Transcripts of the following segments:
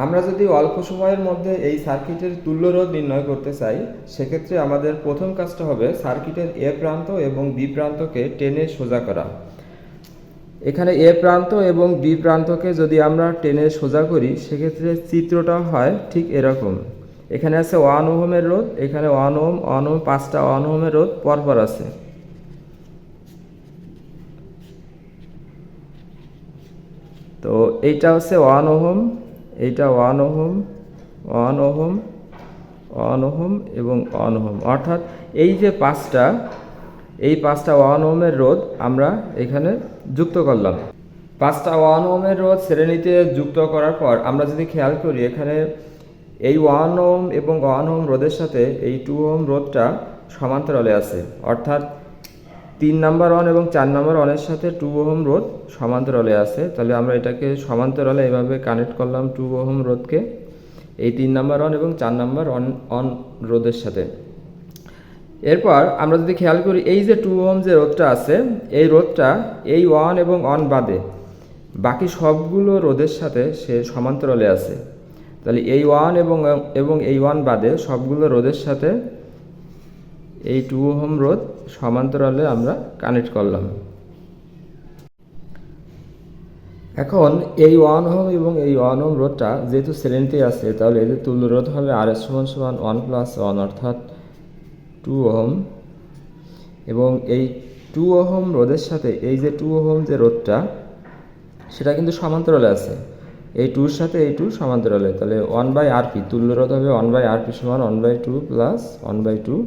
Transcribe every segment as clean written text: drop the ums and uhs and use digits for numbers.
আমরা যদি অল্প সময়ের মধ্যে এই সার্কিটের তুল্য রোধ নির্ণয় করতে চাই, সেক্ষেত্রে আমাদের প্রথম কাজটা হবে সার্কিটের এ প্রান্ত এবং বি প্রান্তকে টেনে সোজা করা। এখানে এ প্রান্ত এবং বি প্রান্তকে যদি আমরা টেনে সোজা করি, সেক্ষেত্রে চিত্রটা হয় ঠিক এরকম। এখানে আছে 1 ওহমের রোধ, এখানে 1 ওহম 5টা 1 ওহমের রোধ পরপর আছে। তো এইটা হচ্ছে 1 ওহম, এইটা 1 ওহম 1 ওহম 1 ওহম এবং 1 ওহম, অর্থাৎ এই যে এই পাঁচটা 1 ওহমের রোধ আমরা এখানে যুক্ত করলাম। 5টা 1 ওহমের রোধ শ্রেণীতে যুক্ত করার পর আমরা যদি খেয়াল করি, এখানে এই 1 ওহম এবং 1 ওহম রোধের সাথে এই 2 ওহম রোধটা সমান্তরালে আছে, অর্থাৎ 3 নাম্বার 1 এবং 4 নাম্বার 1-এর সাথে 2 ওহম রোধ সমান্তরালে আছে। তাহলে আমরা এটাকে সমান্তরালে এভাবে কানেক্ট করলাম 2 ওহম রোধকে এই 3 নাম্বার 1 এবং 4 নাম্বার 1 রোধের সাথে। এরপর আমরা যদি খেয়াল করি, এই যে 2 ওহম যে রোধটা আছে, এই রোধটা এই 1 এবং 1 বাদে বাকি সবগুলো রোধের সাথে সে সমান্তরালে আছে। তাহলে এই 1 এবং এই 1 বাদে সবগুলো রোধের সাথে এই 2 ওহম রোধ সমান্তরালে আমরা কানেক্ট করলাম। এখন এই 1 ওহম এবং এই 1 ওহম রোধটা যেহেতু শ্রেণীতে আছে, তাহলে এদের তুল্য রোধ হবে RS = 1 + 1, অর্থাৎ 2 ওহম। এবং এই 2 ওহম রোধের সাথে এই যে 2 ওহম যে রোধটা, সেটা কিন্তু সমান্তরালে আছে, এই 2-র সাথে এই 2 সমান্তরালে। তাহলে 1/RP তুল্য রোধ হবে 1/RP = 1/2 + 1/2।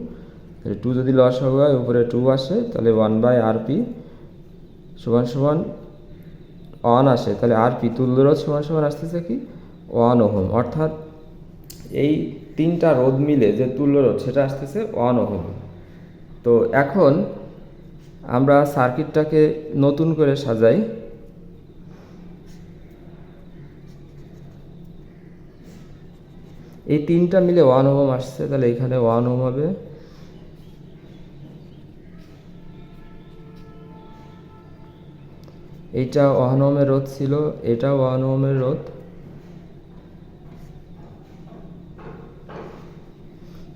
তাহলে 2 যদি লসাগু হয় উপরে 2 আসে, তাহলে 1/RP = 1 আসে। তাহলে RP তুল্য রোধ = আসতেছে কি 1 ওহম, অর্থাৎ এই 3টা রোধ মিলে যে তুল্য রোধ সেটা আসতেছে 1 ওহম। তো এখন আমরা সার্কিটটাকে নতুন করে সাজাই। এই 3টা মিলে 1 ওহম আসছে, তাহলে এখানে 1 ওহম হবে। এইটা 1 ওহমের রোধ ছিল, এটাও 1 ওহমের রোধ।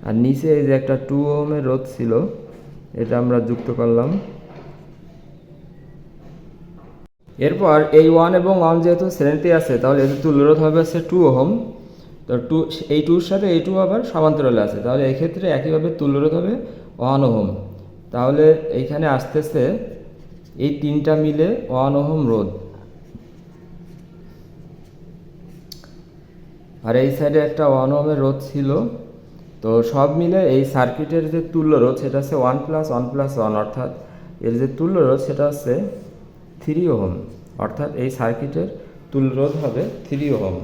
আর নিচে এই যে একটা 2 ওহমের রোধ ছিল, এটা আমরা যুক্ত করলাম। এরপর এই 1 এবং 1 যেহেতু শ্রেণীতে আছে, তাহলে এদের তুল্য রোধ হবে 2 ওহম। তো এই 2-র সাথে এই 2 আবার সমান্তরালে আছে, তাহলে এক্ষেত্রে একইভাবে তুল্য রোধ হবে 1 ওহম। তাহলে এইখানে আসতেছে এই 3টা মিলে 1 ওহম রোধ, আর এই সাইডে একটা 1 ওহমের রোধ ছিল। তো সব মিলে এই সার্কিটের যে তুল্য রোধ সেটা হচ্ছে 1 + 1 + 1, অর্থাৎ এর যে তুল্য রোধ সেটা হচ্ছে 3 ওহম, অর্থাৎ এই সার্কিটের তুল্য রোধ হবে 3 ওহম।